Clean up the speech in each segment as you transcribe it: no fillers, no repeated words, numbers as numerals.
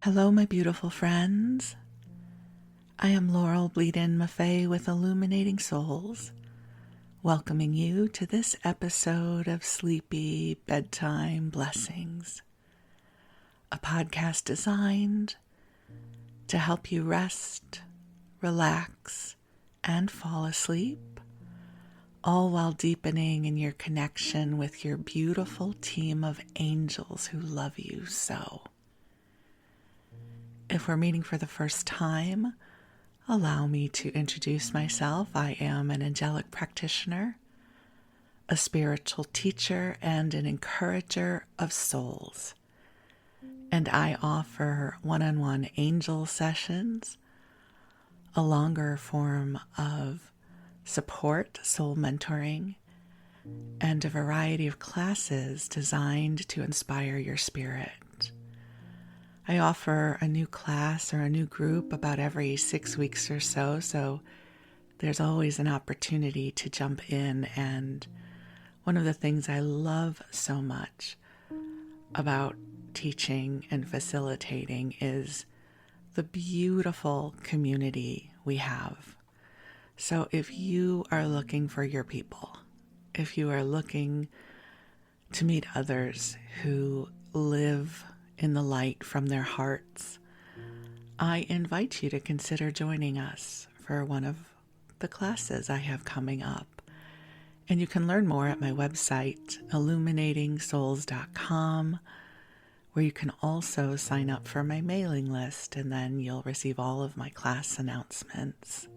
Hello, my beautiful friends. I am Laurel Bleadon-Maffei with Illuminating Souls, welcoming you to this episode of Sleepy Bedtime Blessings, a podcast designed to help you rest, relax, and fall asleep, all while deepening in your connection with your beautiful team of angels who love you so. If we're meeting for the first time, allow me to introduce myself. I am an angelic practitioner, a spiritual teacher, and an encourager of souls. And I offer one-on-one angel sessions, a longer form of support, soul mentoring, and a variety of classes designed to inspire your spirit. I offer a new class or a new group about every 6 weeks or so there's always an opportunity to jump in. And one of the things I love so much about teaching and facilitating is the beautiful community we have. So if you are looking for your people, if you are looking to meet others who live in the light from their hearts, I invite you to consider joining us for one of the classes I have coming up. And you can learn more at my website, illuminatingsouls.com, where you can also sign up for my mailing list, and then you'll receive all of my class announcements.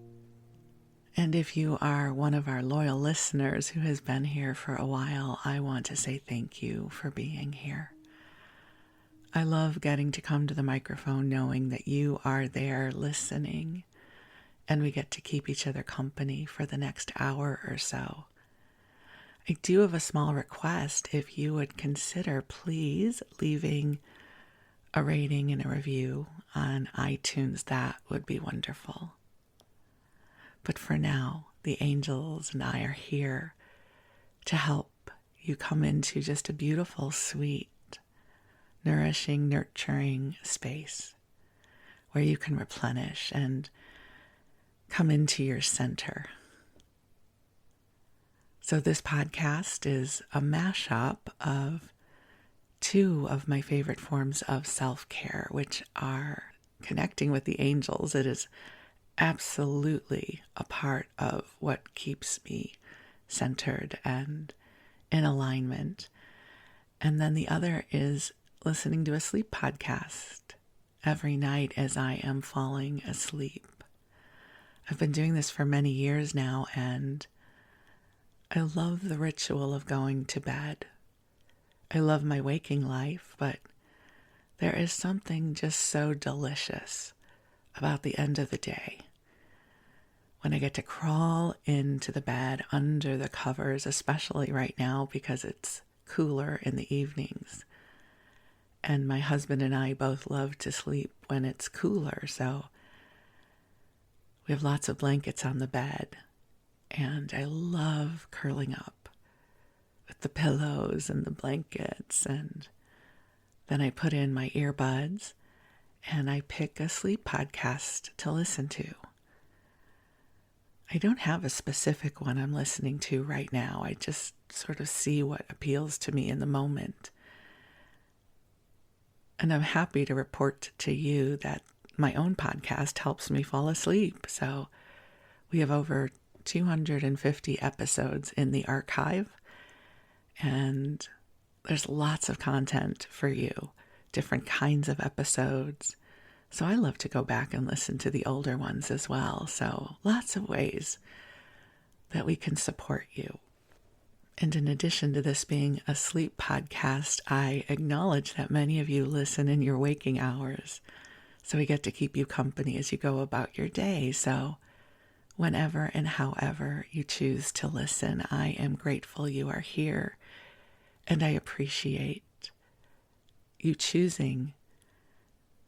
And if you are one of our loyal listeners who has been here for a while, I want to say thank you for being here. I love getting to come to the microphone knowing that you are there listening, and we get to keep each other company for the next hour or so. I do have a small request. If you would consider, please, leaving a rating and a review on iTunes, that would be wonderful. But for now, the angels and I are here to help you come into just a beautiful, sweet, nourishing, nurturing space where you can replenish and come into your center. So this podcast is a mashup of two of my favorite forms of self-care, which are connecting with the angels. It is absolutely a part of what keeps me centered and in alignment. And then the other is listening to a sleep podcast every night as I am falling asleep. I've been doing this for many years now, and I love the ritual of going to bed. I love my waking life, but there is something just so delicious about the end of the day when I get to crawl into the bed under the covers, especially right now because it's cooler in the evenings. And my husband and I both love to sleep when it's cooler, so we have lots of blankets on the bed, and I love curling up with the pillows and the blankets, and then I put in my earbuds and I pick a sleep podcast to listen to. I don't have a specific one I'm listening to right now. I just sort of see what appeals to me in the moment. And I'm happy to report to you that my own podcast helps me fall asleep. So we have over 250 episodes in the archive, and there's lots of content for you, different kinds of episodes. So I love to go back and listen to the older ones as well. So lots of ways that we can support you. And in addition to this being a sleep podcast, I acknowledge that many of you listen in your waking hours. So we get to keep you company as you go about your day. So whenever and however you choose to listen, I am grateful you are here. And I appreciate you choosing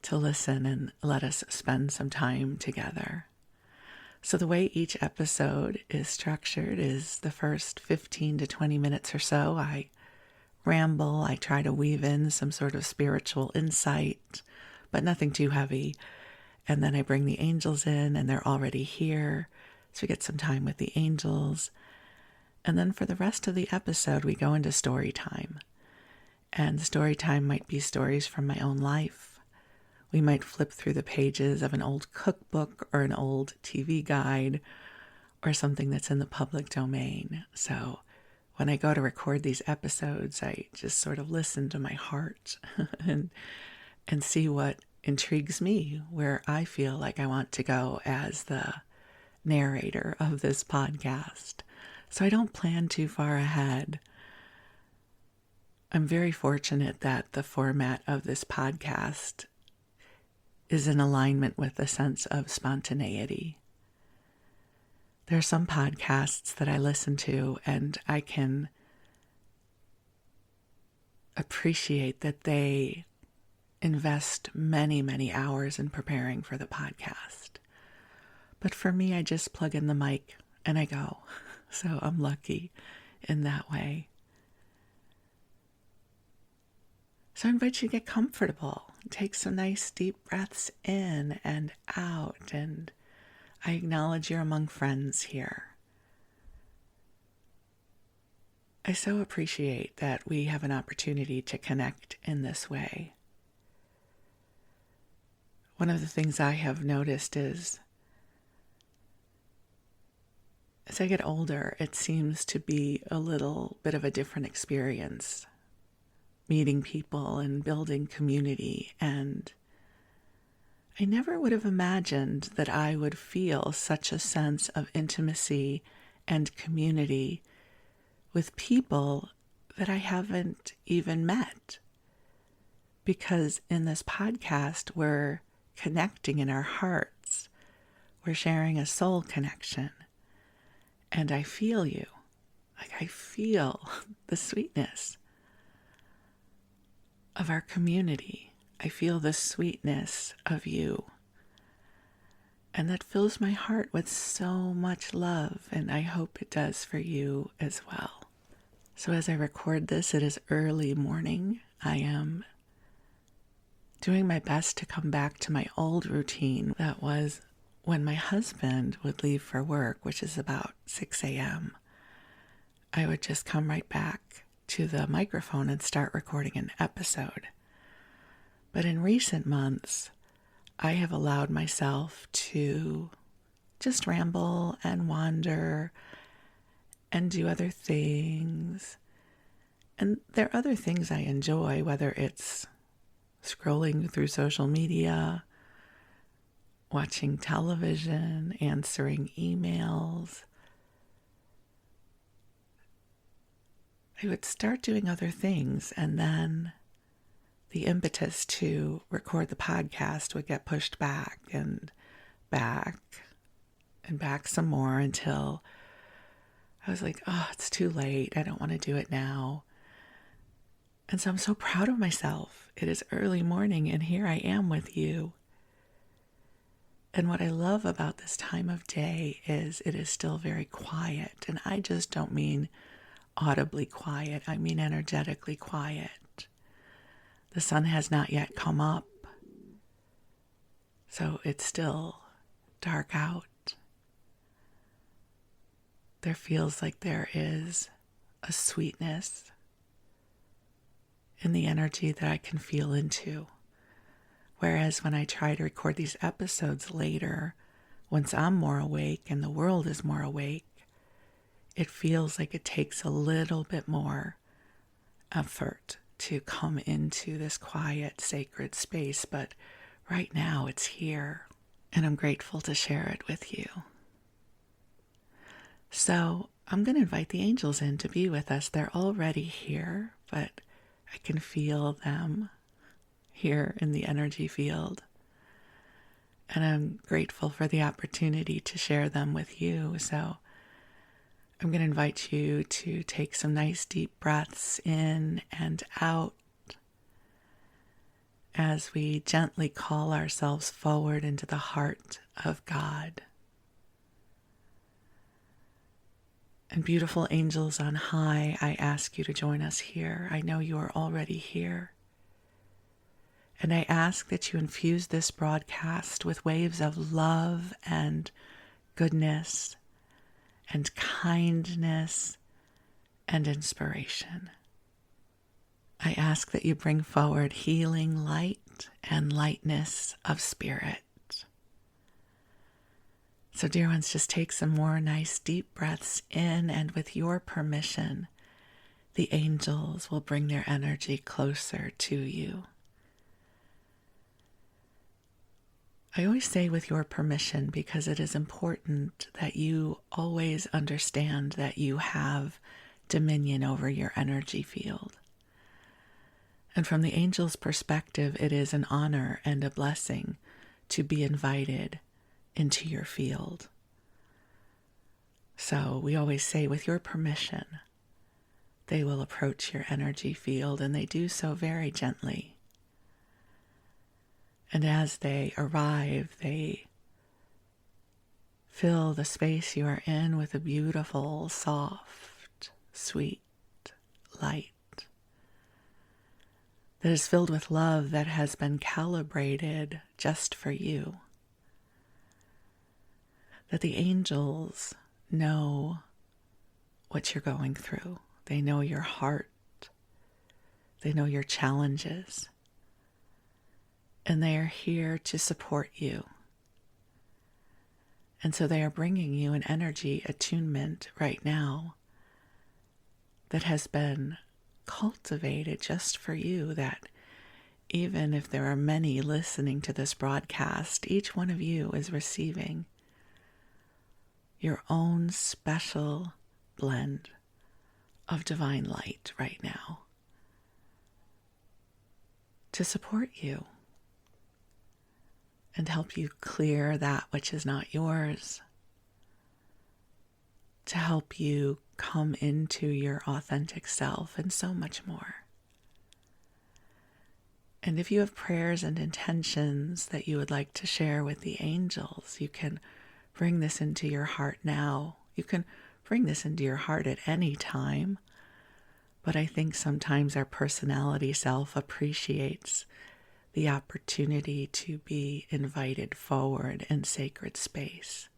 to listen and let us spend some time together. So the way each episode is structured is the first 15 to 20 minutes or so, I ramble, I try to weave in some sort of spiritual insight, but nothing too heavy. And then I bring the angels in and they're already here. So we get some time with the angels. And then for the rest of the episode, we go into story time. And story time might be stories from my own life. We might flip through the pages of an old cookbook or an old TV guide or something that's in the public domain. So when I go to record these episodes, I just sort of listen to my heart and see what intrigues me, where I feel like I want to go as the narrator of this podcast. So I don't plan too far ahead. I'm very fortunate that the format of this podcast is in alignment with a sense of spontaneity. There are some podcasts that I listen to and I can appreciate that they invest many, many hours in preparing for the podcast. But for me, I just plug in the mic and I go. So I'm lucky in that way. So I invite you to get comfortable. Take some nice deep breaths in and out. And I acknowledge you're among friends here. I so appreciate that we have an opportunity to connect in this way. One of the things I have noticed is, as I get older, it seems to be a little bit of a different experience, meeting people and building community. And I never would have imagined that I would feel such a sense of intimacy and community with people that I haven't even met. Because in this podcast, we're connecting in our hearts. We're sharing a soul connection. And I feel you. Like I feel the sweetness of our community. I feel the sweetness of you. And that fills my heart with so much love, and I hope it does for you as well. So as I record this, it is early morning. I am doing my best to come back to my old routine that was when my husband would leave for work, which is about 6 a.m. I would just come right back to the microphone and start recording an episode. But in recent months, I have allowed myself to just ramble and wander and do other things. And there are other things I enjoy, whether it's scrolling through social media, watching television, answering emails. I would start doing other things, and then the impetus to record the podcast would get pushed back and back and back some more until I was like, oh, it's too late. I don't want to do it now. And so I'm so proud of myself. It is early morning and here I am with you. And what I love about this time of day is it is still very quiet. And I just don't mean audibly quiet. I mean energetically quiet. The sun has not yet come up. So it's still dark out. There feels like there is a sweetness in the energy that I can feel into. Whereas when I try to record these episodes later, once I'm more awake and the world is more awake, it feels like it takes a little bit more effort to come into this quiet, sacred space. But right now it's here, and I'm grateful to share it with you. So I'm going to invite the angels in to be with us. They're already here, but I can feel them here in the energy field. And I'm grateful for the opportunity to share them with you. So I'm going to invite you to take some nice deep breaths in and out as we gently call ourselves forward into the heart of God. And beautiful angels on high, I ask you to join us here. I know you are already here. And I ask that you infuse this broadcast with waves of love and goodness and kindness and inspiration. I ask that you bring forward healing light and lightness of spirit. So, dear ones, just take some more nice deep breaths in, and with your permission, the angels will bring their energy closer to you. I always say with your permission because it is important that you always understand that you have dominion over your energy field. And from the angel's perspective, it is an honor and a blessing to be invited into your field. So we always say, with your permission, they will approach your energy field, and they do so very gently. And as they arrive, they fill the space you are in with a beautiful, soft, sweet light that is filled with love that has been calibrated just for you. That the angels know what you're going through. They know your heart. They know your challenges. And they are here to support you. And so they are bringing you an energy attunement right now that has been cultivated just for you, that even if there are many listening to this broadcast, each one of you is receiving your own special blend of divine light right now to support you and help you clear that which is not yours, to help you come into your authentic self, and so much more. And if you have prayers and intentions that you would like to share with the angels, you can bring this into your heart now. You can bring this into your heart at any time, but I think sometimes our personality self appreciates the opportunity to be invited forward in sacred space.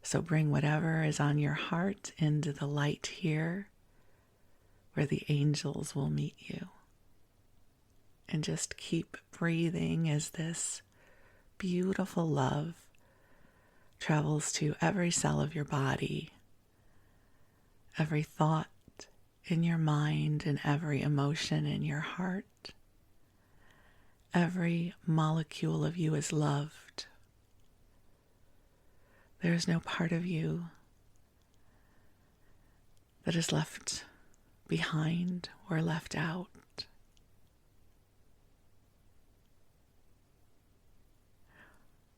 So bring whatever is on your heart into the light here, where the angels will meet you. And just keep breathing as this beautiful love travels to every cell of your body, every thought in your mind, and every emotion in your heart. Every molecule of you is loved. There is no part of you that is left behind or left out.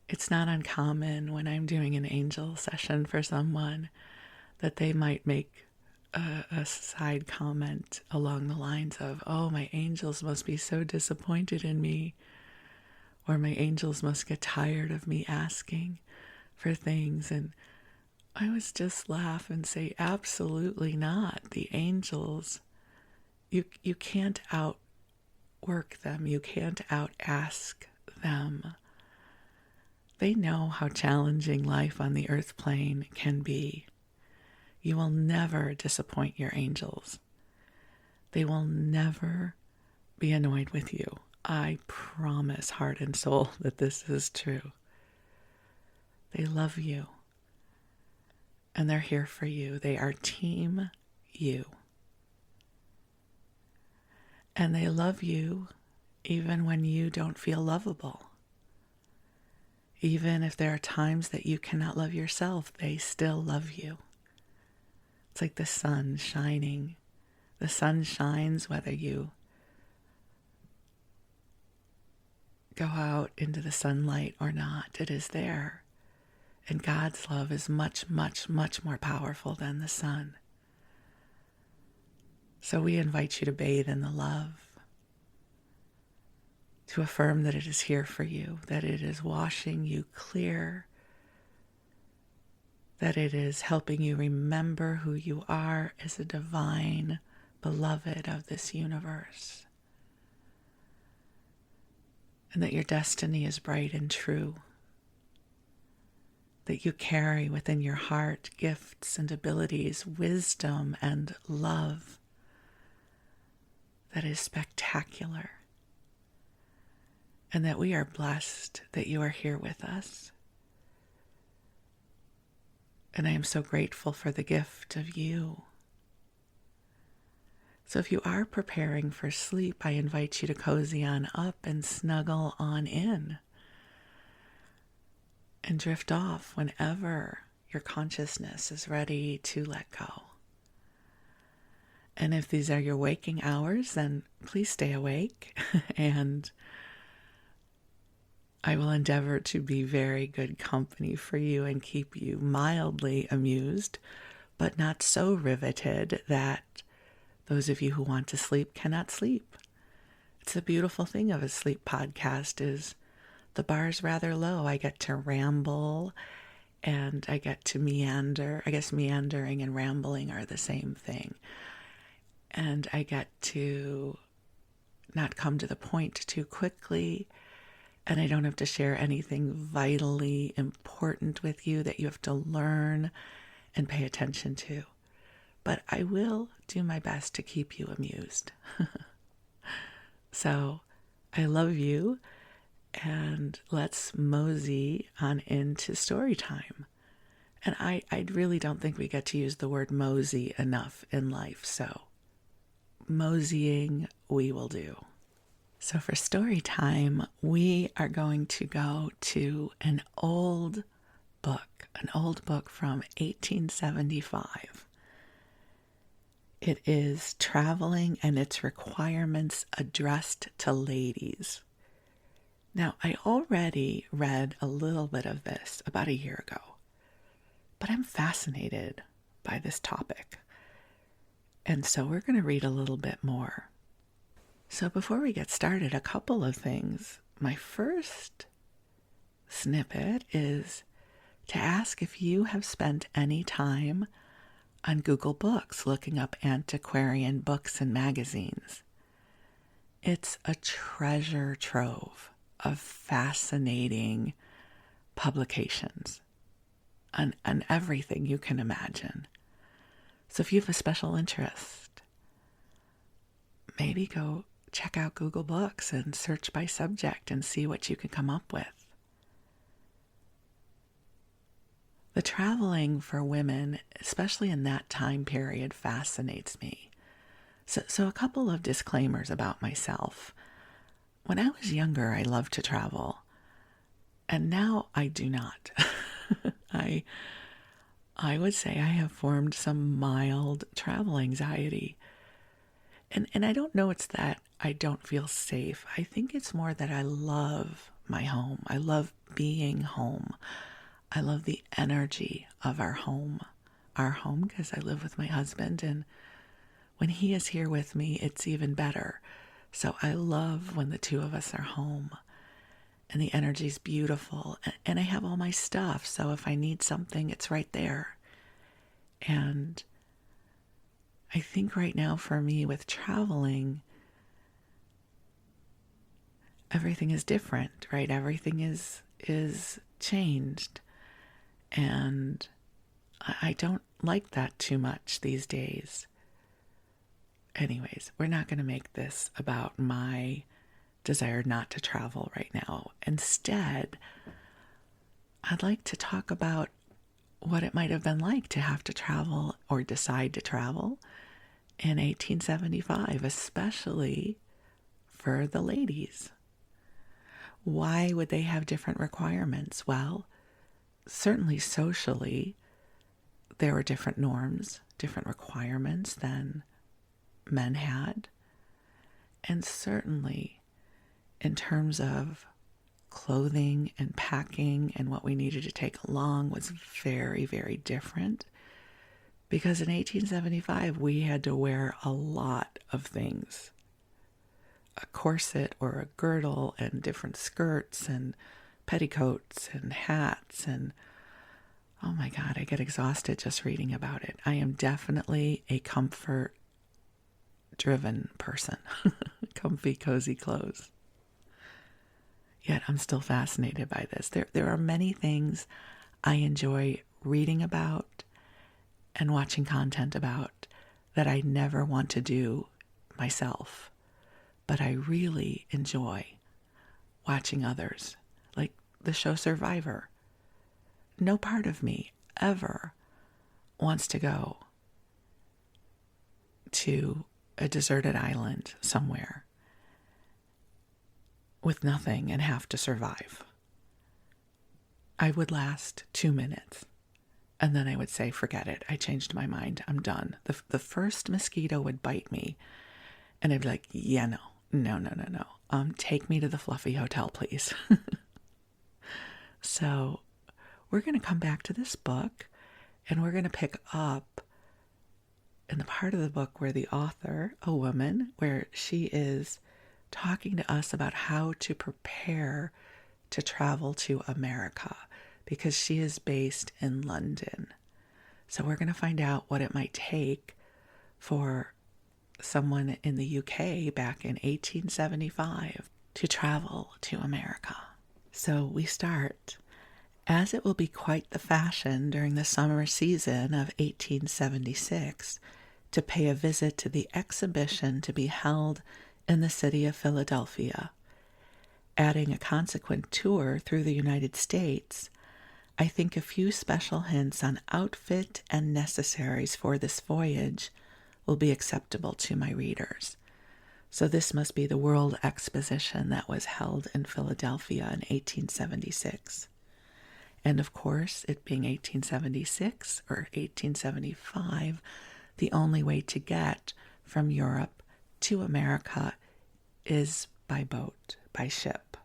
It's not uncommon when I'm doing an angel session for someone that they might make a side comment along the lines of, oh, my angels must be so disappointed in me, or my angels must get tired of me asking for things. And I was just laugh and say, absolutely not. The angels, you can't outwork them. You can't out-ask them. They know how challenging life on the earth plane can be. You will never disappoint your angels. They will never be annoyed with you. I promise, heart and soul, that this is true. They love you, and they're here for you. They are team you. And they love you even when you don't feel lovable. Even if there are times that you cannot love yourself, they still love you. It's like the sun shining. The sun shines whether you go out into the sunlight or not. It is there. And God's love is much, much, much more powerful than the sun. So we invite you to bathe in the love, to affirm that it is here for you, that it is washing you clear, that it is helping you remember who you are as a divine beloved of this universe. and that your destiny is bright and true, that you carry within your heart gifts and abilities, wisdom and love that is spectacular, and that we are blessed that you are here with us. And I am so grateful for the gift of you. So if you are preparing for sleep, I invite you to cozy on up and snuggle on in and drift off whenever your consciousness is ready to let go. And if these are your waking hours, then please stay awake and I will endeavor to be very good company for you and keep you mildly amused, but not so riveted that those of you who want to sleep cannot sleep. It's the beautiful thing of a sleep podcast is the bar's rather low. I get to ramble and I get to meander. I guess meandering and rambling are the same thing. And I get to not come to the point too quickly. And I don't have to share anything vitally important with you that you have to learn and pay attention to. But I will do my best to keep you amused. So I love you, and let's mosey on into story time. And I really don't think we get to use the word mosey enough in life, so moseying we will do. So for story time, we are going to go to an old book from 1875. It is Traveling and Its Requirements Addressed to Ladies. Now, I already read a little bit of this about a year ago, but I'm fascinated by this topic. And so we're going to read a little bit more. So before we get started, a couple of things. My first snippet is to ask if you have spent any time on Google Books looking up antiquarian books and magazines. It's a treasure trove of fascinating publications on everything you can imagine. So if you have a special interest, maybe go check out Google Books and search by subject and see what you can come up with. The traveling for women, especially in that time period, fascinates me. So a couple of disclaimers about myself. When I was younger, I loved to travel, and now I do not. I would say I have formed some mild travel anxiety. And I don't know it's that I don't feel safe. I think it's more that I love my home. I love being home. I love the energy of our home because I live with my husband, and when he is here with me, it's even better. So I love when the two of us are home, and the energy is beautiful, and I have all my stuff. So if I need something, it's right there. And I think right now for me with traveling, everything is different, right? Everything is changed. And I don't like that too much these days. Anyways, we're not going to make this about my desire not to travel right now. Instead, I'd like to talk about what it might have been like to have to travel or decide to travel in 1875, especially for the ladies. Why would they have different requirements? Well, certainly socially, there were different norms, different requirements than men had. And certainly in terms of clothing and packing and what we needed to take along was very, very different. Because in 1875, we had to wear a lot of things. A corset or a girdle and different skirts and petticoats and hats, and oh my God, I get exhausted just reading about it. I am definitely a comfort-driven person. Comfy, cozy clothes. yet I'm still fascinated by this. There are many things I enjoy reading about and watching content about that I never want to do myself, but I really enjoy watching others, like the show Survivor. No part of me ever wants to go to a deserted island somewhere with nothing and have to survive. I would last 2 minutes and then I would say, forget it. I changed my mind. I'm done. The first mosquito would bite me and I'd be like, yeah, no. Take me to the fluffy hotel, please. So we're going to come back to this book and we're going to pick up in the part of the book where the author, a woman, where she is talking to us about how to prepare to travel to America, because she is based in London. So we're going to find out what it might take for someone in the UK back in 1875 to travel to America. So we start, as it will be quite the fashion during the summer season of 1876 to pay a visit to the exhibition to be held in the city of Philadelphia. Adding a consequent tour through the United States, I think a few special hints on outfit and necessaries for this voyage will be acceptable to my readers. So this must be the World Exposition that was held in Philadelphia in 1876. And of course, it being 1876 or 1875, the only way to get from Europe to America is by boat, by ship.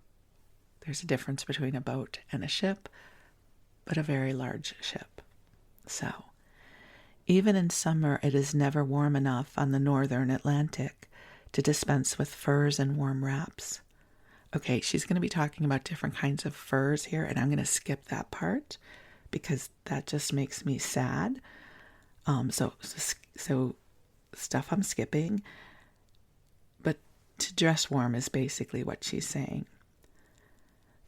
There's a difference between a boat and a ship, but a very large ship. So, even in summer, it is never warm enough on the northern Atlantic to dispense with furs and warm wraps. Okay, she's going to be talking about different kinds of furs here, and I'm going to skip that part because that just makes me sad. So stuff I'm skipping, but to dress warm is basically what she's saying.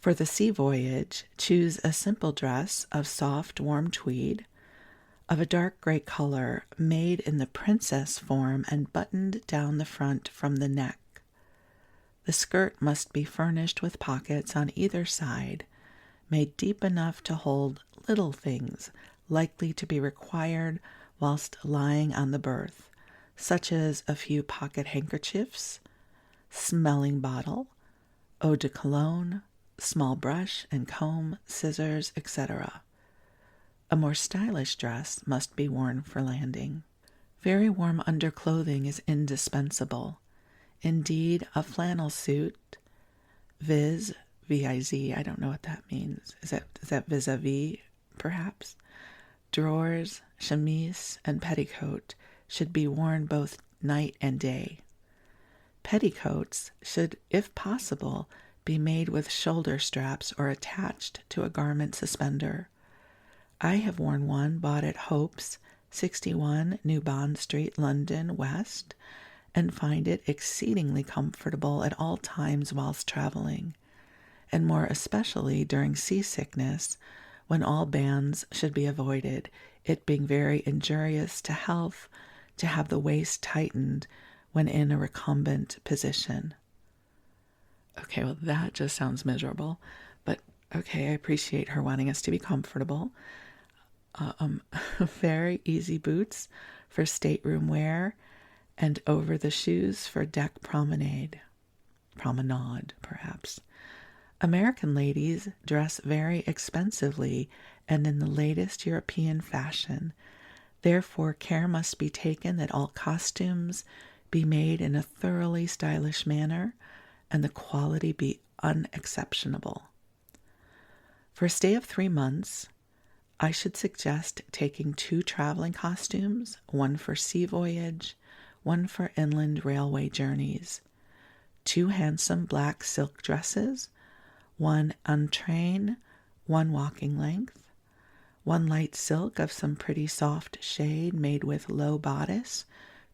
For the sea voyage, choose a simple dress of soft, warm tweed, of a dark gray color, made in the princess form and buttoned down the front from the neck. The skirt must be furnished with pockets on either side, made deep enough to hold little things likely to be required whilst lying on the berth, such as a few pocket handkerchiefs, smelling bottle, eau de cologne, small brush and comb, scissors, etc. A more stylish dress must be worn for landing. Very warm underclothing is indispensable. Indeed, a flannel suit, viz, V-I-Z, I don't know what that means. Is that vis-a-vis, perhaps? Drawers, chemise, and petticoat should be worn both night and day. Petticoats should, if possible, be made with shoulder straps or attached to a garment suspender. I have worn one bought at Hope's, 61 New Bond Street, London, West, and find it exceedingly comfortable at all times whilst traveling, and more especially during seasickness, when all bands should be avoided, it being very injurious to health to have the waist tightened when in a recumbent position. Okay, well, that just sounds miserable, but okay, I appreciate her wanting us to be comfortable. Very easy boots for stateroom wear, and over the shoes for deck promenade, perhaps. American ladies dress very expensively and in the latest European fashion. Therefore, care must be taken that all costumes be made in a thoroughly stylish manner and the quality be unexceptionable. For a stay of 3 months, I should suggest taking 2 traveling costumes, one for sea voyage, one for inland railway journeys, 2 handsome black silk dresses, one untrain, one walking length, one light silk of some pretty soft shade made with low bodice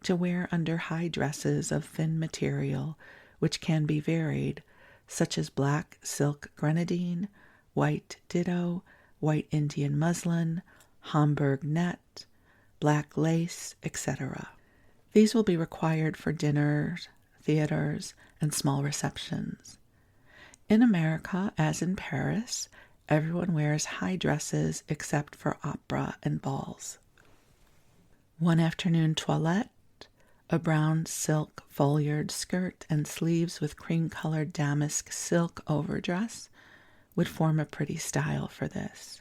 to wear under high dresses of thin material, which can be varied, such as black silk grenadine, white ditto, white Indian muslin, Hamburg net, black lace, etc. These will be required for dinners, theaters, and small receptions. In America, as in Paris, everyone wears high dresses except for opera and balls. One afternoon toilette, a brown silk foliard skirt and sleeves with cream-colored damask silk overdress would form a pretty style for this.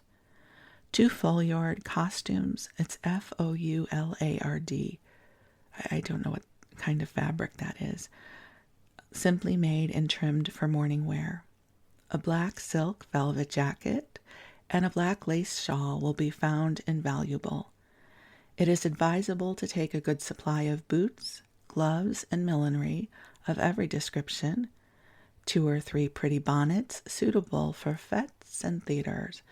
2 foliard costumes, it's Foulard. I don't know what kind of fabric that is. Simply made and trimmed for morning wear. A black silk velvet jacket and a black lace shawl will be found invaluable. It is advisable to take a good supply of boots, gloves, and millinery of every description, 2 or 3 pretty bonnets suitable for fêtes and theaters,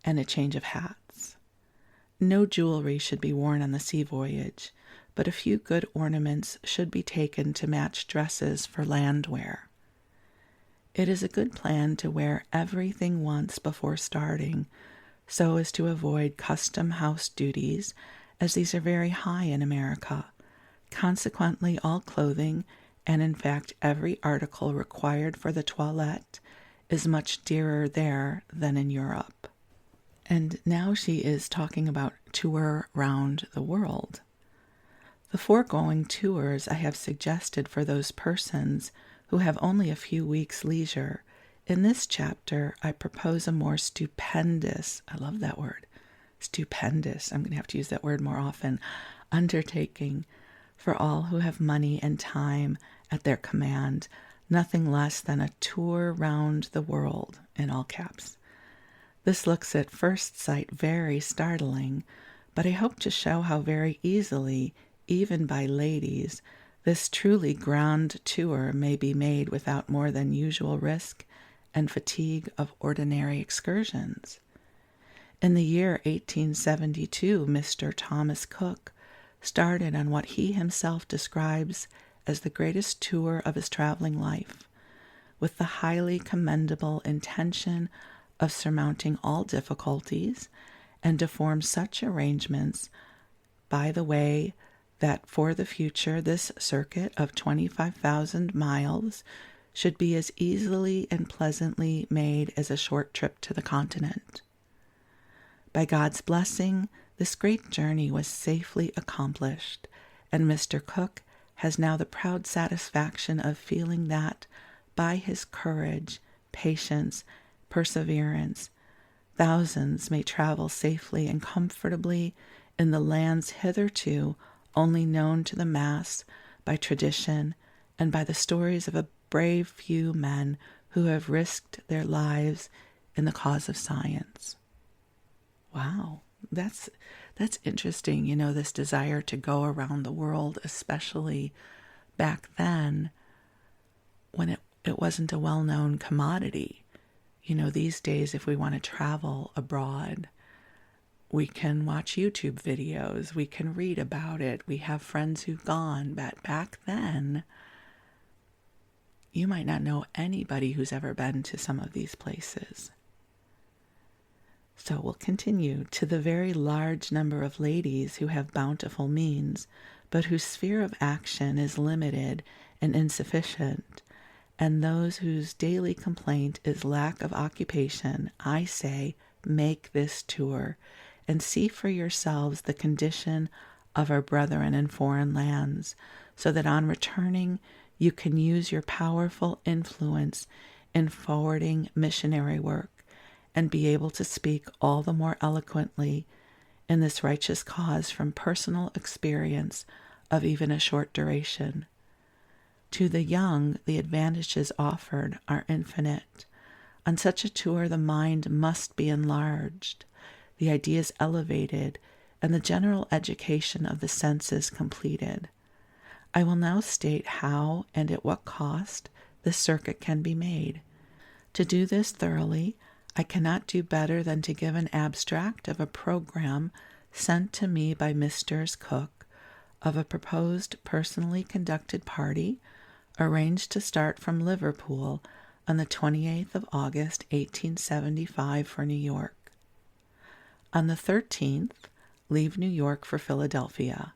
and a change of hats. No jewelry should be worn on the sea voyage, but a few good ornaments should be taken to match dresses for land wear. It is a good plan to wear everything once before starting, so as to avoid custom house duties, as these are very high in America. Consequently, all clothing, and in fact every article required for the toilette, is much dearer there than in Europe. And now she is talking about tour round the world. The foregoing tours I have suggested for those persons who have only a few weeks' leisure. In this chapter, I propose a more stupendous, I love that word, stupendous, I'm going to have to use that word more often, undertaking for all who have money and time at their command, nothing less than a tour round the world, in all caps. This looks at first sight very startling, but I hope to show how very easily, even by ladies, this truly grand tour may be made without more than usual risk and fatigue of ordinary excursions. In the year 1872, Mr. Thomas Cook started on what he himself describes as the greatest tour of his traveling life, with the highly commendable intention of surmounting all difficulties and to form such arrangements, by the way, that for the future this circuit of 25,000 miles should be as easily and pleasantly made as a short trip to the continent. By God's blessing, this great journey was safely accomplished, and Mr. Cook has now the proud satisfaction of feeling that, by his courage, patience, perseverance, thousands may travel safely and comfortably in the lands hitherto only known to the mass by tradition and by the stories of a brave few men who have risked their lives in the cause of science. Wow, that's interesting, this desire to go around the world, especially back then when it wasn't a well-known commodity. These days, if we want to travel abroad, we can watch YouTube videos, we can read about it, we have friends who've gone, but back then, you might not know anybody who's ever been to some of these places. So we'll continue. To the very large number of ladies who have bountiful means, but whose sphere of action is limited and insufficient, and those whose daily complaint is lack of occupation, I say, make this tour, and see for yourselves the condition of our brethren in foreign lands, so that on returning you can use your powerful influence in forwarding missionary work, and be able to speak all the more eloquently in this righteous cause from personal experience of even a short duration. To the young, the advantages offered are infinite. On such a tour, the mind must be enlarged, the ideas elevated, and the general education of the senses completed. I will now state how and at what cost this circuit can be made. To do this thoroughly, I cannot do better than to give an abstract of a program sent to me by Messrs. Cook of a proposed personally conducted party arranged to start from Liverpool on the 28th of August, 1875 for New York. On the 13th, leave New York for Philadelphia.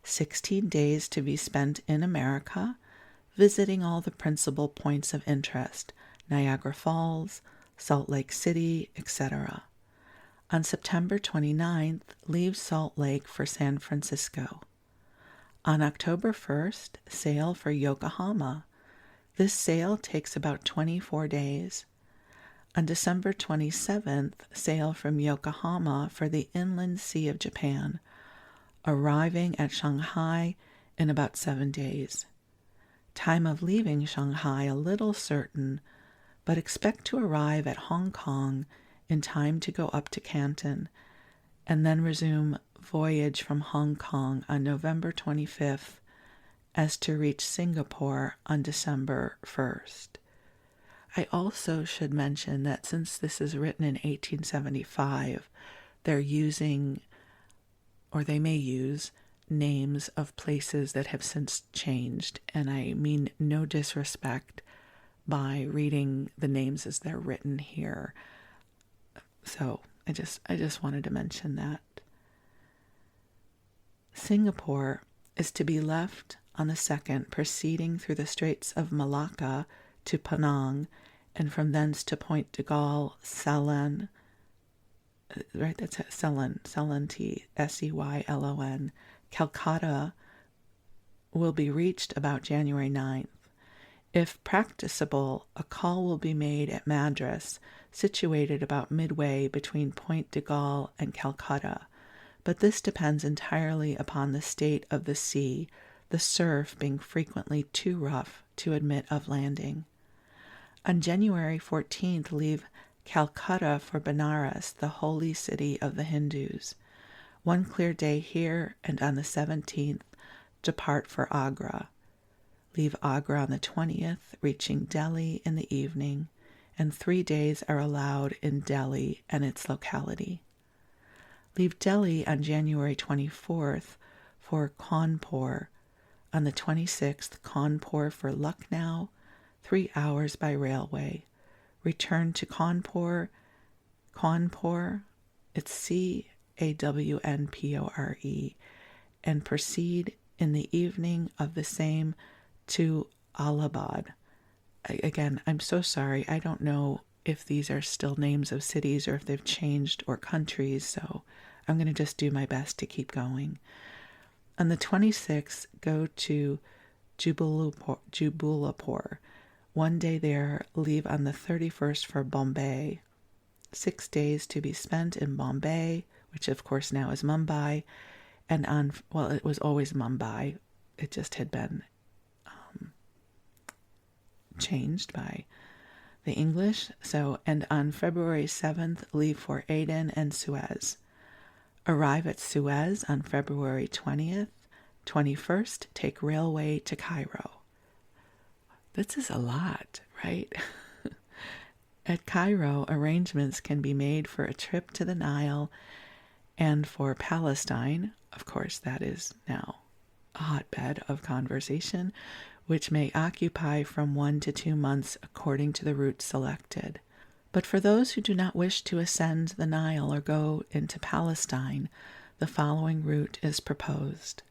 16 days to be spent in America, visiting all the principal points of interest, Niagara Falls, Salt Lake City, etc. On September 29th, leave Salt Lake for San Francisco. On October 1st, sail for Yokohama. This sail takes about 24 days. On December 27th, sail from Yokohama for the inland sea of Japan, arriving at Shanghai in about 7 days. Time of leaving Shanghai a little certain, but expect to arrive at Hong Kong in time to go up to Canton, and then resume voyage from Hong Kong on November 25th as to reach Singapore on December 1st. I also should mention that since this is written in 1875, they're using, or they may use, names of places that have since changed, and I mean no disrespect by reading the names as they're written here. So I just wanted to mention that. Singapore is to be left on the 2nd, proceeding through the Straits of Malacca to Penang, and from thence to Point de Galle, Ceylon, right, that's Ceylon, Seylon. Calcutta will be reached about January 9th. If practicable, a call will be made at Madras, situated about midway between Point de Galle and Calcutta, but this depends entirely upon the state of the sea, the surf being frequently too rough to admit of landing. On January 14th, leave Calcutta for Benares, the holy city of the Hindus. One clear day here, and on the 17th, depart for Agra. Leave Agra on the 20th, reaching Delhi in the evening, and 3 days are allowed in Delhi and its locality. Leave Delhi on January 24th for Kanpur. On the 26th, Kanpur for Lucknow, 3 hours by railway. Return to Kanpur, it's Cawnpore, and proceed in the evening of the same to Allahabad. Again, I'm so sorry. I don't know if these are still names of cities or if they've changed, or countries, so I'm going to just do my best to keep going. On the 26th, go to Jubbulpore. 1 day there, leave on the 31st for Bombay. 6 days to be spent in Bombay, which of course now is Mumbai, and it was always Mumbai. It just had been changed by the English. And on February 7th, leave for Aden and Suez. Arrive at Suez on February 20th. 21st, take railway to Cairo. This is a lot, right? At Cairo, arrangements can be made for a trip to the Nile and for Palestine. Of course, that is now a hotbed of conversation, which may occupy from 1 to 2 months according to the route selected. But for those who do not wish to ascend the Nile or go into Palestine, the following route is proposed.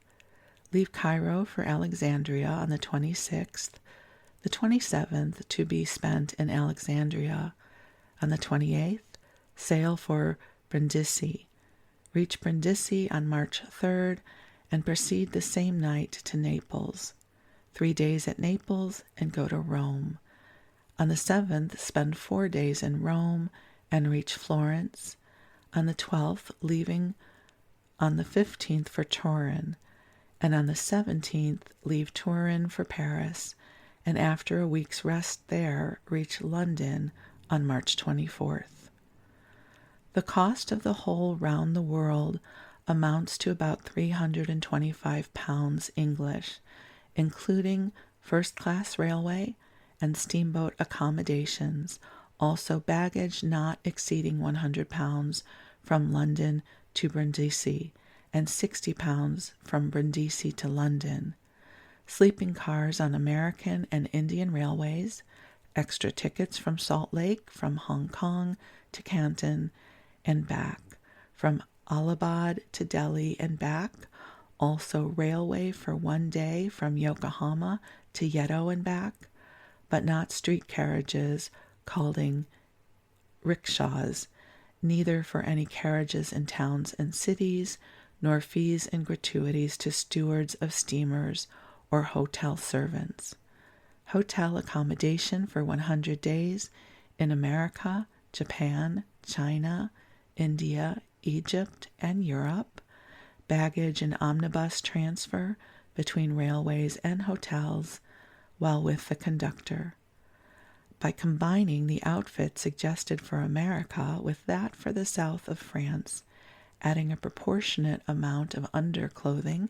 Leave Cairo for Alexandria on the 26th, the 27th to be spent in Alexandria. On the 28th, sail for Brindisi. Reach Brindisi on March 3rd and proceed the same night to Naples. 3 days at Naples and go to Rome. On the 7th, spend 4 days in Rome and reach Florence. On the 12th, leaving on the 15th for Turin, and on the 17th, leave Turin for Paris, and after a week's rest there, reach London on March 24th. The cost of the whole round the world amounts to about £325 English, including first-class railway and steamboat accommodations, also baggage not exceeding £100 from London to Brindisi, and £60 from Brindisi to London. Sleeping cars on American and Indian railways, extra tickets from Salt Lake, from Hong Kong to Canton and back, from Allahabad to Delhi and back, also railway for one day from Yokohama to Yedo and back, but not street carriages called rickshaws, neither for any carriages in towns and cities, nor fees and gratuities to stewards of steamers or hotel servants. Hotel accommodation for 100 days in America, Japan, China, India, Egypt, and Europe, baggage and omnibus transfer between railways and hotels while with the conductor. By combining the outfit suggested for America with that for the south of France, adding a proportionate amount of underclothing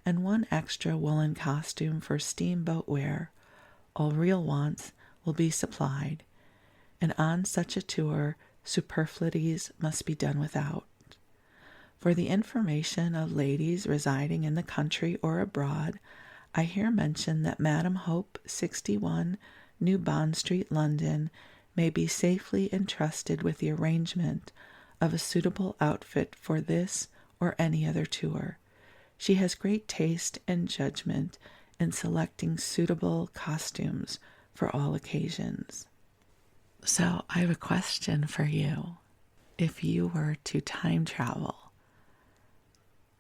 and one extra woolen costume for steamboat wear, all real wants will be supplied, and on such a tour superfluities must be done without. For the information of ladies residing in the country or abroad, I here mention that Madam Hope, 61, New Bond Street, London, may be safely entrusted with the arrangement of a suitable outfit for this or any other tour. She has great taste and judgment in selecting suitable costumes for all occasions. So I have a question for you. If you were to time travel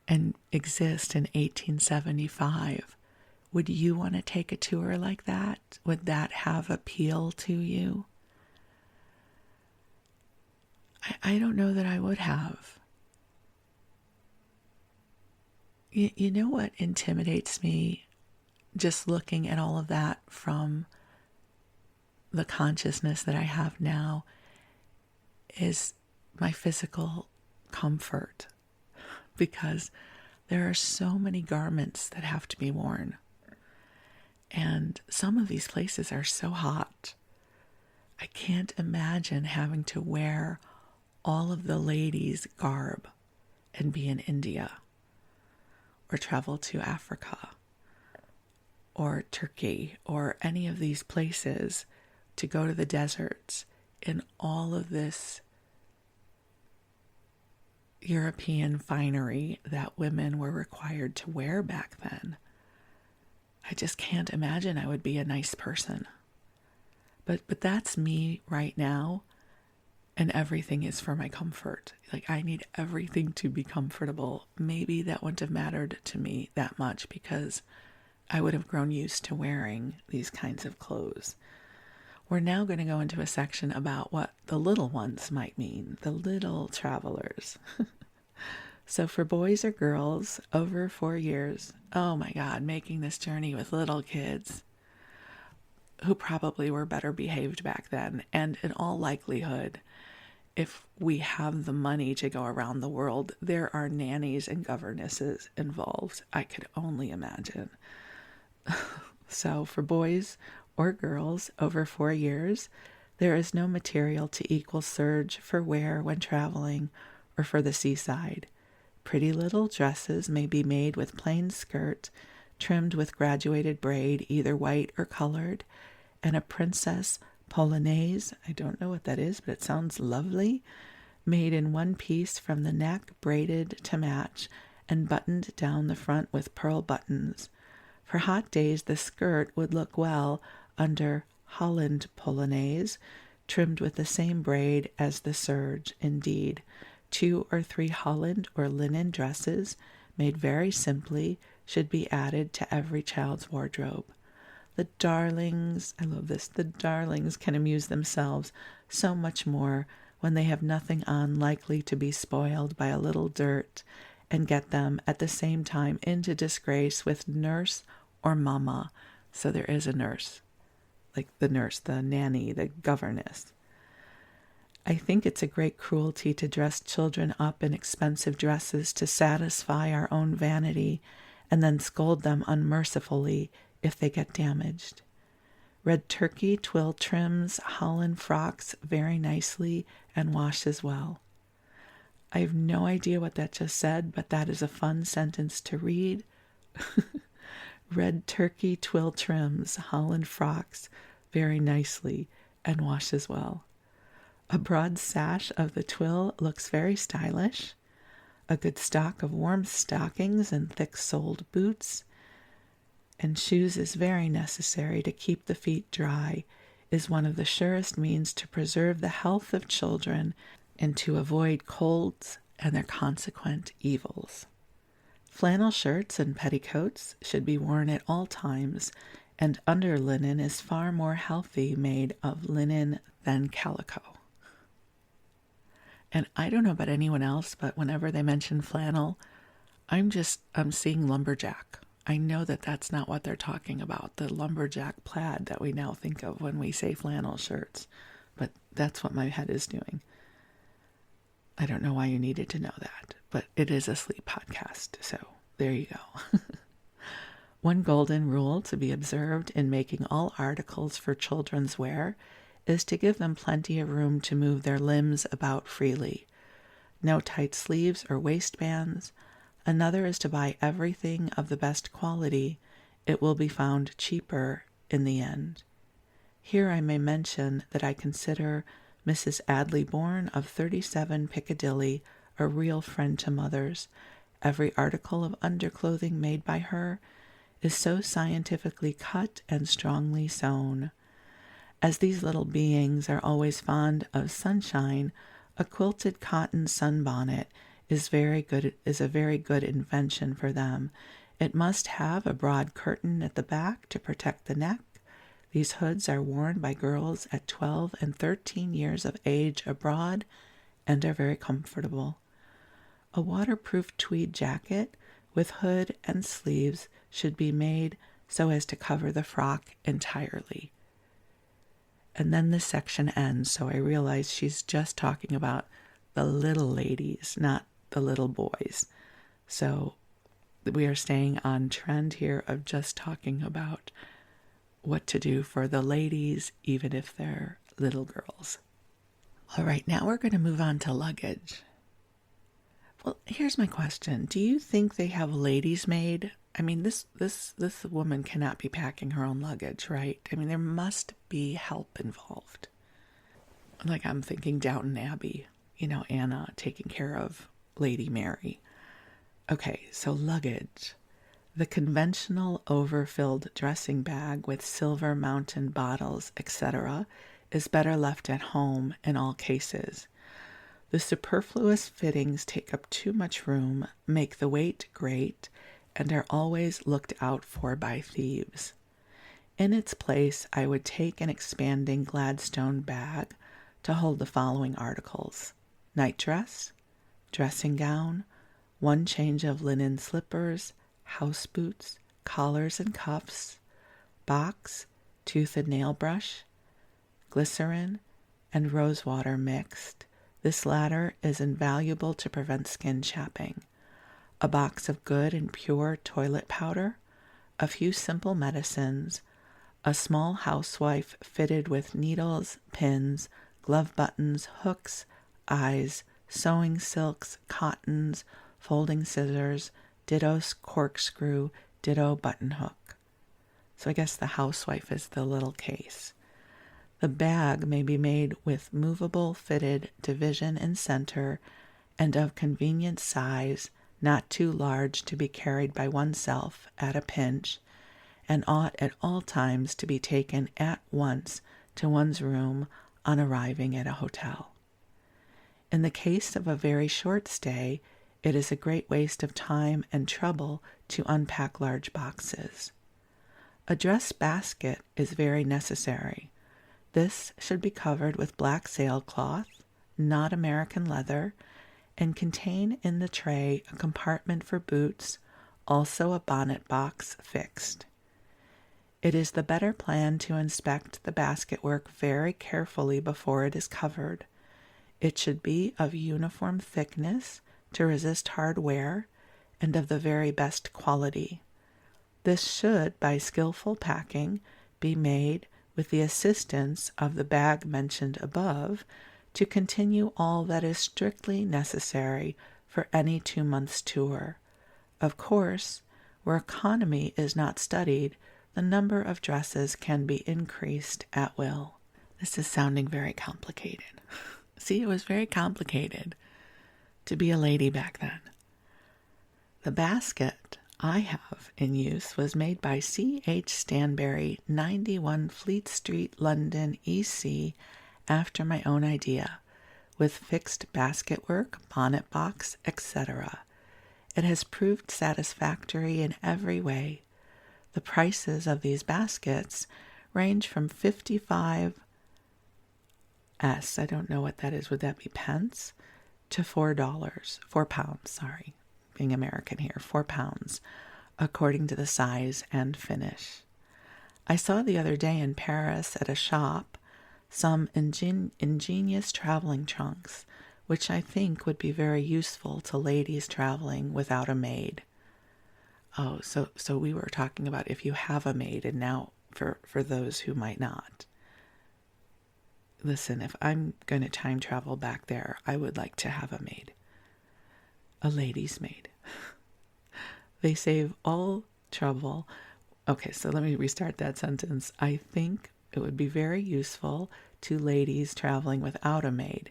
and exist in 1875, would you want to take a tour like that? Would that have appeal to you? I don't know that I would have. You know what intimidates me just looking at all of that from the consciousness that I have now is my physical comfort, because there are so many garments that have to be worn. And some of these places are so hot. I can't imagine having to wear all of the ladies' garb and be in India, or travel to Africa, or Turkey, or any of these places to go to the deserts in all of this European finery that women were required to wear back then. I just can't imagine I would be a nice person. But that's me right now, and everything is for my comfort. Like, I need everything to be comfortable. Maybe that wouldn't have mattered to me that much because I would have grown used to wearing these kinds of clothes. We're now going to go into a section about what the little ones might mean, the little travelers. So for boys or girls over 4 years, oh my God, making this journey with little kids who probably were better behaved back then. And in all likelihood, if we have the money to go around the world, there are nannies and governesses involved. I could only imagine. So for boys or girls over 4 years, there is no material to equal serge for wear when traveling or for the seaside. Pretty little dresses may be made with plain skirt, trimmed with graduated braid, either white or colored, and a princess polonaise, I don't know what that is, but it sounds lovely, made in one piece from the neck, braided to match, and buttoned down the front with pearl buttons. For hot days, the skirt would look well under Holland polonaise, trimmed with the same braid as the serge. Indeed, 2 or 3 Holland or linen dresses, made very simply, should be added to every child's wardrobe. The darlings, I love this, the darlings can amuse themselves so much more when they have nothing on likely to be spoiled by a little dirt, and get them at the same time into disgrace with nurse or mamma. So there is a nurse, like the nurse, the nanny, the governess. I think it's a great cruelty to dress children up in expensive dresses to satisfy our own vanity, and then scold them unmercifully if they get damaged. Red turkey twill trims Holland frocks very nicely and washes well. I have no idea what that just said, but that is a fun sentence to read. Red turkey twill trims Holland frocks very nicely and washes well. A broad sash of the twill looks very stylish. A good stock of warm stockings and thick-soled boots and shoes is very necessary to keep the feet dry, is one of the surest means to preserve the health of children and to avoid colds and their consequent evils. Flannel shirts and petticoats should be worn at all times, and underlinen is far more healthy made of linen than calico. And I don't know about anyone else, but whenever they mention flannel, I'm seeing lumberjack. I know that that's not what they're talking about, the lumberjack plaid that we now think of when we say flannel shirts, but that's what my head is doing. I don't know why you needed to know that, but it is a sleep podcast, so there you go. One golden rule to be observed in making all articles for children's wear is to give them plenty of room to move their limbs about freely. No tight sleeves or waistbands. Another is to buy everything of the best quality. It will be found cheaper in the end. Here I may mention that I consider Mrs. Adley Bourne of 37 Piccadilly a real friend to mothers. Every article of underclothing made by her is so scientifically cut and strongly sewn. As these little beings are always fond of sunshine, a quilted cotton sunbonnet is a very good invention for them. It must have a broad curtain at the back to protect the neck. These hoods are worn by girls at 12 and 13 years of age abroad and are very comfortable. A waterproof tweed jacket with hood and sleeves should be made so as to cover the frock entirely. And then this section ends, so I realize she's just talking about the little ladies, not the little boys. So we are staying on trend here of just talking about what to do for the ladies, even if they're little girls. All right, now we're going to move on to luggage. Well, here's my question. Do you think they have ladies' maid? I mean, this woman cannot be packing her own luggage, right? I mean, there must be help involved. Like I'm thinking Downton Abbey, Anna taking care of Lady Mary. Okay, so luggage. The conventional overfilled dressing bag with silver mountain bottles, etc., is better left at home in all cases. The superfluous fittings take up too much room, make the weight great, and are always looked out for by thieves. In its place, I would take an expanding Gladstone bag to hold the following articles: nightdress, dressing gown, one change of linen slippers, house boots, collars and cuffs, box, tooth and nail brush, glycerin, and rosewater mixed. This latter is invaluable to prevent skin chapping. A box of good and pure toilet powder, a few simple medicines, a small housewife fitted with needles, pins, glove buttons, hooks, eyes, sewing silks, cottons, folding scissors, ditto corkscrew, ditto button hook. So I guess the housewife is the little case. The bag may be made with movable fitted division in center and of convenient size, not too large to be carried by oneself at a pinch, and ought at all times to be taken at once to one's room on arriving at a hotel. In the case of a very short stay, it is a great waste of time and trouble to unpack large boxes. A dress basket is very necessary. This should be covered with black sailcloth, not American leather, and contain in the tray a compartment for boots, also a bonnet box fixed. It is the better plan to inspect the basket work very carefully before it is covered. It should be of uniform thickness to resist hard wear, and of the very best quality. This should, by skillful packing, be made with the assistance of the bag mentioned above, to continue all that is strictly necessary for any 2 months' tour. Of course, where economy is not studied, the number of dresses can be increased at will. This is sounding very complicated. See, it was very complicated to be a lady back then. The basket I have in use was made by C.H. Stanbury, 91 Fleet Street, London, EC, after my own idea, with fixed basket work, bonnet box, etc. It has proved satisfactory in every way. The prices of these baskets range from 55 S, I don't know what that is, would that be pence? To £4, sorry, being American here, £4, according to the size and finish. I saw the other day in Paris at a shop some ingenious traveling trunks, which I think would be very useful to ladies traveling without a maid. Oh, so we were talking about if you have a maid, and now for those who might not. Listen, if I'm going to time travel back there, I would like to have a maid. A lady's maid. They save all trouble. Okay, so let me restart that sentence. I think it would be very useful to ladies traveling without a maid.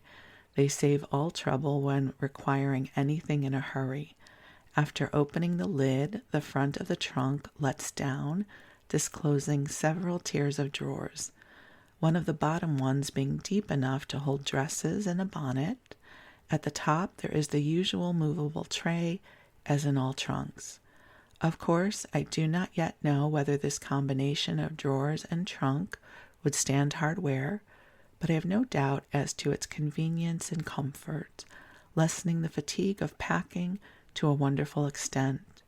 They save all trouble when requiring anything in a hurry. After opening the lid, the front of the trunk lets down, disclosing several tiers of drawers, one of the bottom ones being deep enough to hold dresses and a bonnet. At the top, there is the usual movable tray, as in all trunks. Of course, I do not yet know whether this combination of drawers and trunk would stand hard wear, but I have no doubt as to its convenience and comfort, lessening the fatigue of packing to a wonderful extent.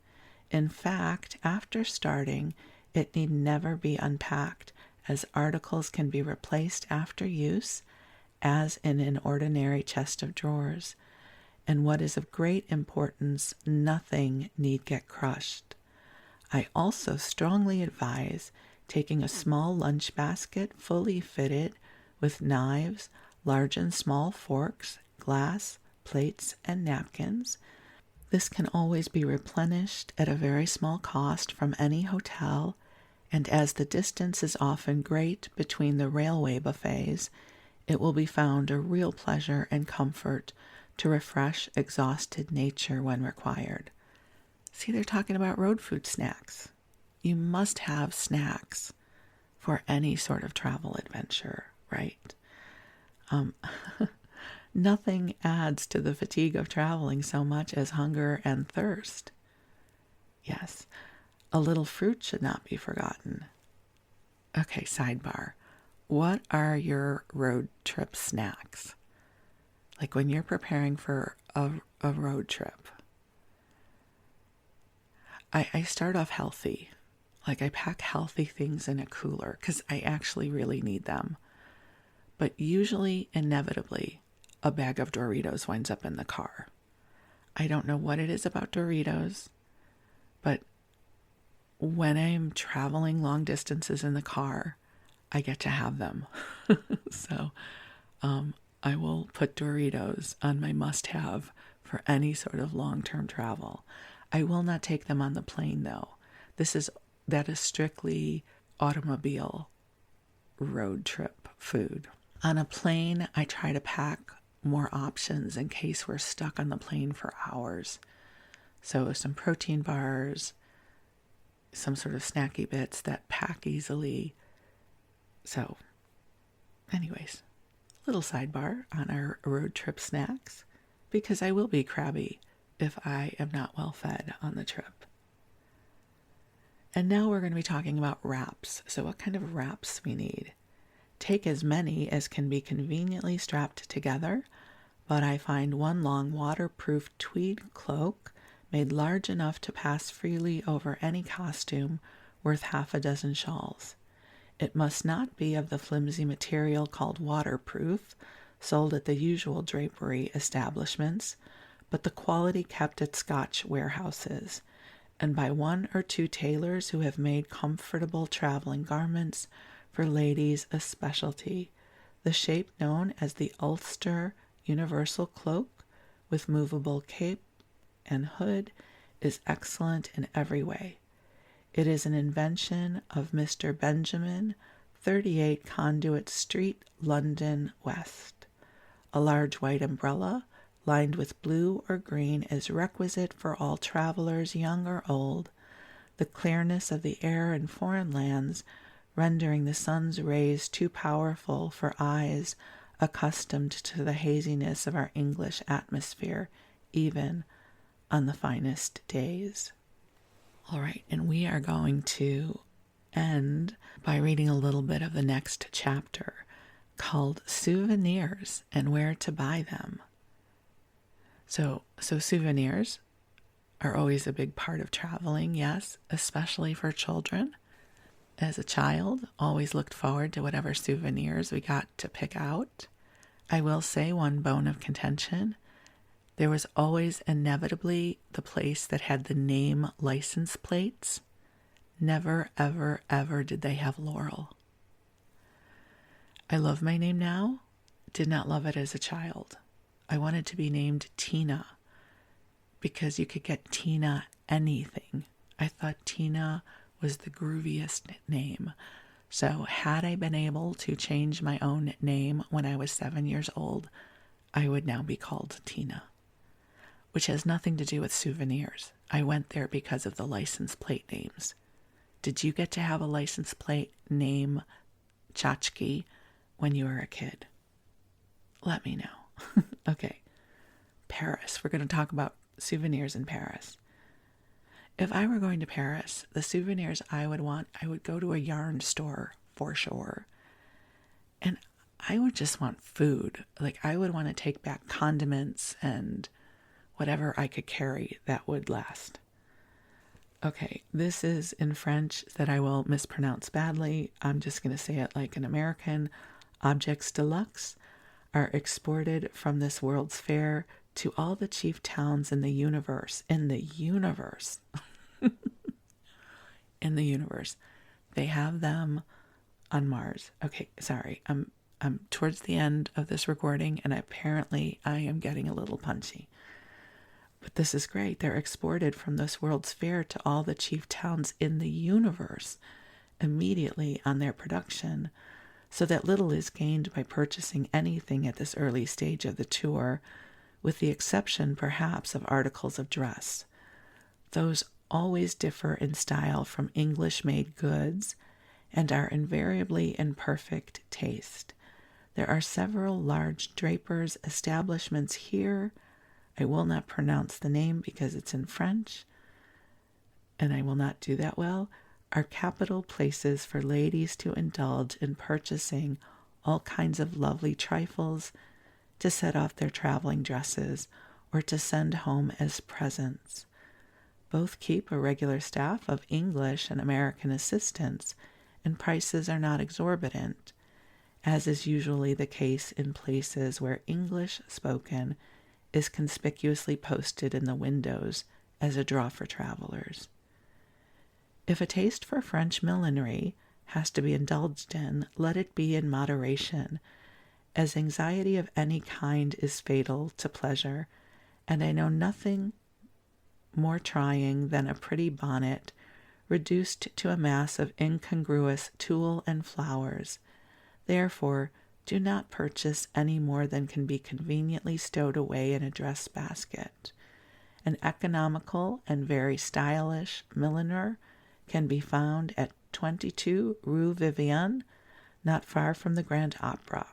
In fact, after starting, it need never be unpacked, as articles can be replaced after use, as in an ordinary chest of drawers. And what is of great importance, nothing need get crushed. I also strongly advise taking a small lunch basket fully fitted with knives, large and small forks, glass, plates, and napkins. This can always be replenished at a very small cost from any hotel, and as the distance is often great between the railway buffets, it will be found a real pleasure and comfort to refresh exhausted nature when required. See, they're talking about road food snacks. You must have snacks for any sort of travel adventure, right? Nothing adds to the fatigue of traveling so much as hunger and thirst. Yes, a little fruit should not be forgotten. Okay, sidebar. What are your road trip snacks? Like when you're preparing for a road trip. I start off healthy. Like I pack healthy things in a cooler because I actually really need them. But usually, inevitably, a bag of Doritos winds up in the car. I don't know what it is about Doritos, but when I'm traveling long distances in the car, I get to have them. So I will put Doritos on my must-have for any sort of long-term travel. I will not take them on the plane, though. That is strictly automobile road trip food. On a plane, I try to pack more options in case we're stuck on the plane for hours. So some protein bars, some sort of snacky bits that pack easily. So, anyways, little sidebar on our road trip snacks, because I will be crabby if I am not well fed on the trip. And now we're going to be talking about wraps. So what kind of wraps we need? Take as many as can be conveniently strapped together, but I find one long waterproof tweed cloak made large enough to pass freely over any costume worth half a dozen shawls. It must not be of the flimsy material called waterproof, sold at the usual drapery establishments, but the quality kept at Scotch warehouses, and by one or two tailors who have made comfortable traveling garments for ladies a specialty. The shape known as the Ulster Universal Cloak, with movable cape and hood, is excellent in every way. It is an invention of Mr. Benjamin, 38 Conduit Street, London, West. A large white umbrella, lined with blue or green, is requisite for all travelers, young or old, the clearness of the air in foreign lands rendering the sun's rays too powerful for eyes accustomed to the haziness of our English atmosphere, even on the finest days. All right, and we are going to end by reading a little bit of the next chapter called Souvenirs and Where to Buy Them. So souvenirs are always a big part of traveling, yes, especially for children. As a child, always looked forward to whatever souvenirs we got to pick out. I will say one bone of contention. There was always inevitably the place that had the name license plates. Never, ever, ever did they have Laurel. I love my name now. Did not love it as a child. I wanted to be named Tina because you could get Tina anything. I thought Tina was the grooviest name. So had I been able to change my own name when I was 7 years old, I would now be called Tina, which has nothing to do with souvenirs. I went there because of the license plate names. Did you get to have a license plate name Tchotchke when you were a kid? Let me know. Okay. Paris. We're going to talk about souvenirs in Paris. If I were going to Paris, the souvenirs I would want, I would go to a yarn store for sure. And I would just want food. Like I would want to take back condiments and whatever I could carry that would last. Okay, this is in French that I will mispronounce badly. I'm just going to say it like an American. Objects deluxe are exported from this World's Fair to all the chief towns in the universe. In the universe. In the universe. They have them on Mars. Okay, sorry. I'm towards the end of this recording, and apparently I am getting a little punchy. But this is great. They're exported from this World's Fair to all the chief towns in the universe immediately on their production, so that little is gained by purchasing anything at this early stage of the tour, with the exception, perhaps, of articles of dress. Those always differ in style from English-made goods and are invariably in perfect taste. There are several large drapers' establishments here. I will not pronounce the name because it's in French, and I will not do that well, are capital places for ladies to indulge in purchasing all kinds of lovely trifles to set off their traveling dresses or to send home as presents. Both keep a regular staff of English and American assistants, and prices are not exorbitant, as is usually the case in places where English spoken is conspicuously posted in the windows as a draw for travelers. If a taste for French millinery has to be indulged in, let it be in moderation, as anxiety of any kind is fatal to pleasure, and I know nothing more trying than a pretty bonnet reduced to a mass of incongruous tulle and flowers. Therefore, do not purchase any more than can be conveniently stowed away in a dress basket. An economical and very stylish milliner can be found at 22 Rue Vivienne, not far from the Grand Opera.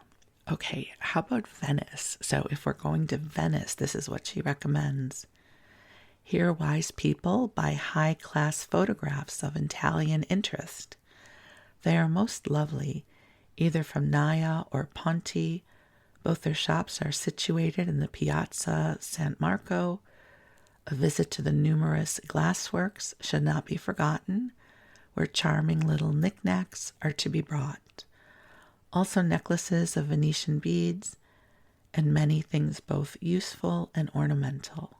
Okay, how about Venice? So if we're going to Venice, this is what she recommends. Here wise people buy high-class photographs of Italian interest. They are most lovely, either from Naya or Ponti. Both their shops are situated in the Piazza San Marco. A visit to the numerous glassworks should not be forgotten, where charming little knickknacks are to be brought. Also necklaces of Venetian beads, and many things both useful and ornamental.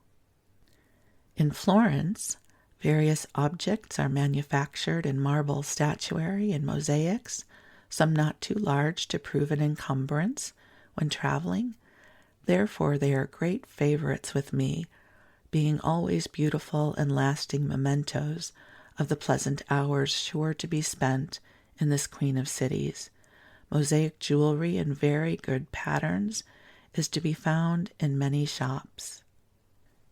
In Florence, various objects are manufactured in marble statuary and mosaics, some not too large to prove an encumbrance when traveling. Therefore, they are great favorites with me, being always beautiful and lasting mementos of the pleasant hours sure to be spent in this queen of cities. Mosaic jewelry in very good patterns is to be found in many shops.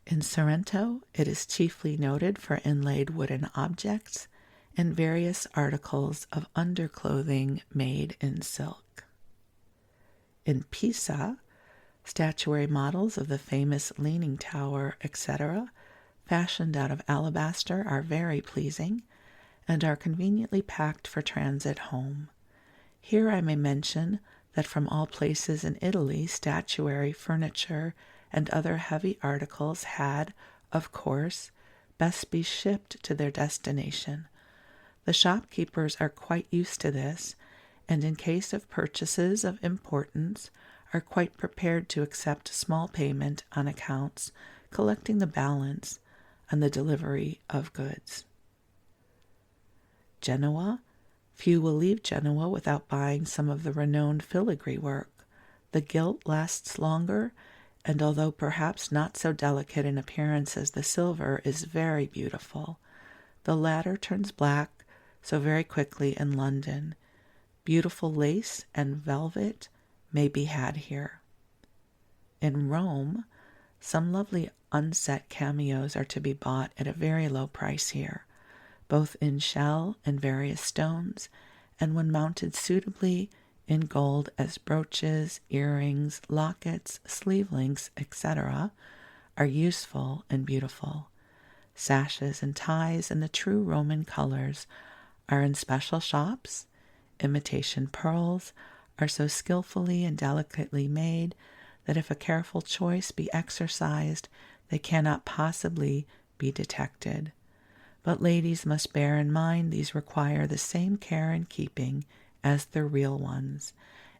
In Sorrento, it is chiefly noted for inlaid wooden objects and various articles of underclothing made in silk. In Pisa, statuary models of the famous Leaning Tower, etc., fashioned out of alabaster, are very pleasing and are conveniently packed for transit home. Here I may mention that from all places in Italy, statuary, furniture, and other heavy articles had, of course, best be shipped to their destination. The shopkeepers are quite used to this, and in case of purchases of importance, are quite prepared to accept small payment on accounts, collecting the balance on the delivery of goods. Genoa. Few will leave Genoa without buying some of the renowned filigree work. The gilt lasts longer, and although perhaps not so delicate in appearance as the silver, is very beautiful. The latter turns black so very quickly in London. Beautiful lace and velvet may be had here. In Rome, some lovely unset cameos are to be bought at a very low price here, both in shell and various stones, and when mounted suitably in gold as brooches, earrings, lockets, sleeve links, etc., are useful and beautiful. Sashes and ties in the true Roman colors are in special shops. Imitation pearls are so skillfully and delicately made that if a careful choice be exercised, they cannot possibly be detected. But ladies must bear in mind these require the same care and keeping as the real ones,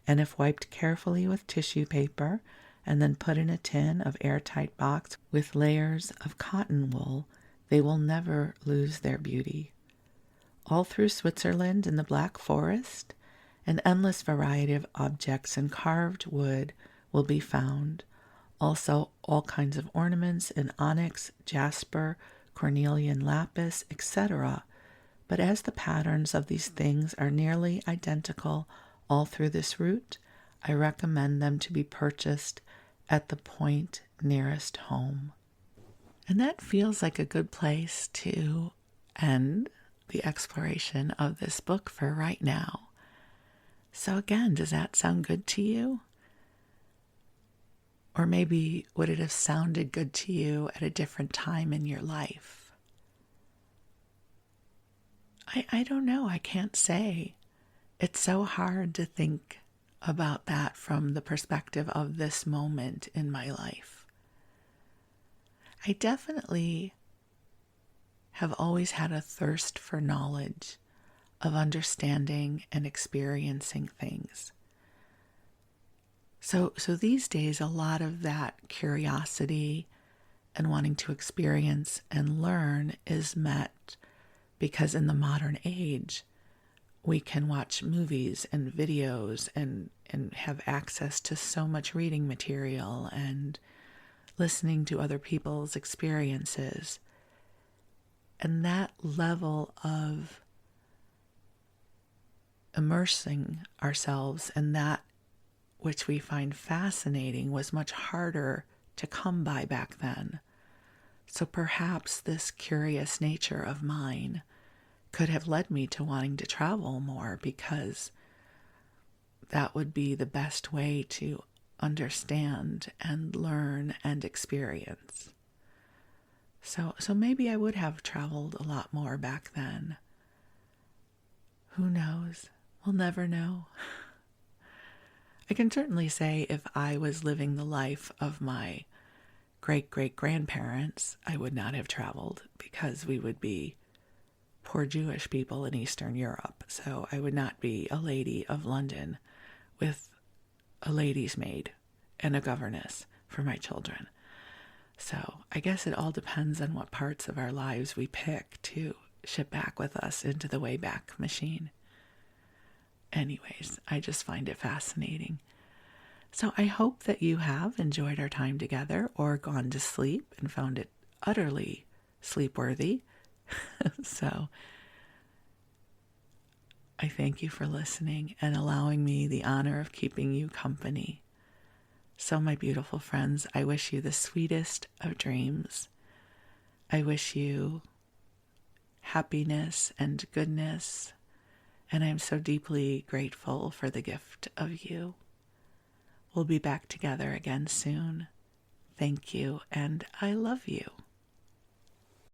and if wiped carefully with tissue paper and then put in a tin of airtight box with layers of cotton wool, they will never lose their beauty. All through Switzerland in the Black Forest, an endless variety of objects in carved wood will be found. Also, all kinds of ornaments in onyx, jasper, cornelian lapis, etc. But as the patterns of these things are nearly identical all through this route, I recommend them to be purchased at the point nearest home. And that feels like a good place to end the exploration of this book for right now. So again, does that sound good to you? Or maybe would it have sounded good to you at a different time in your life? I don't know. I can't say. It's so hard to think about that from the perspective of this moment in my life. I definitely have always had a thirst for knowledge, of understanding and experiencing things. So these days, a lot of that curiosity and wanting to experience and learn is met because in the modern age, we can watch movies and videos and have access to so much reading material and listening to other people's experiences. And that level of immersing ourselves in that which we find fascinating was much harder to come by back then. So perhaps this curious nature of mine could have led me to wanting to travel more, because that would be the best way to understand and learn and experience. So maybe I would have traveled a lot more back then. Who knows? We'll never know. I can certainly say if I was living the life of my great-great-grandparents, I would not have traveled, because we would be poor Jewish people in Eastern Europe. So I would not be a lady of London with a lady's maid and a governess for my children. So I guess it all depends on what parts of our lives we pick to ship back with us into the Wayback Machine. Anyways, I just find it fascinating. So I hope that you have enjoyed our time together or gone to sleep and found it utterly sleepworthy. So I thank you for listening and allowing me the honor of keeping you company. So, my beautiful friends, I wish you the sweetest of dreams. I wish you happiness and goodness, and I'm so deeply grateful for the gift of you. We'll be back together again soon. Thank you, and I love you.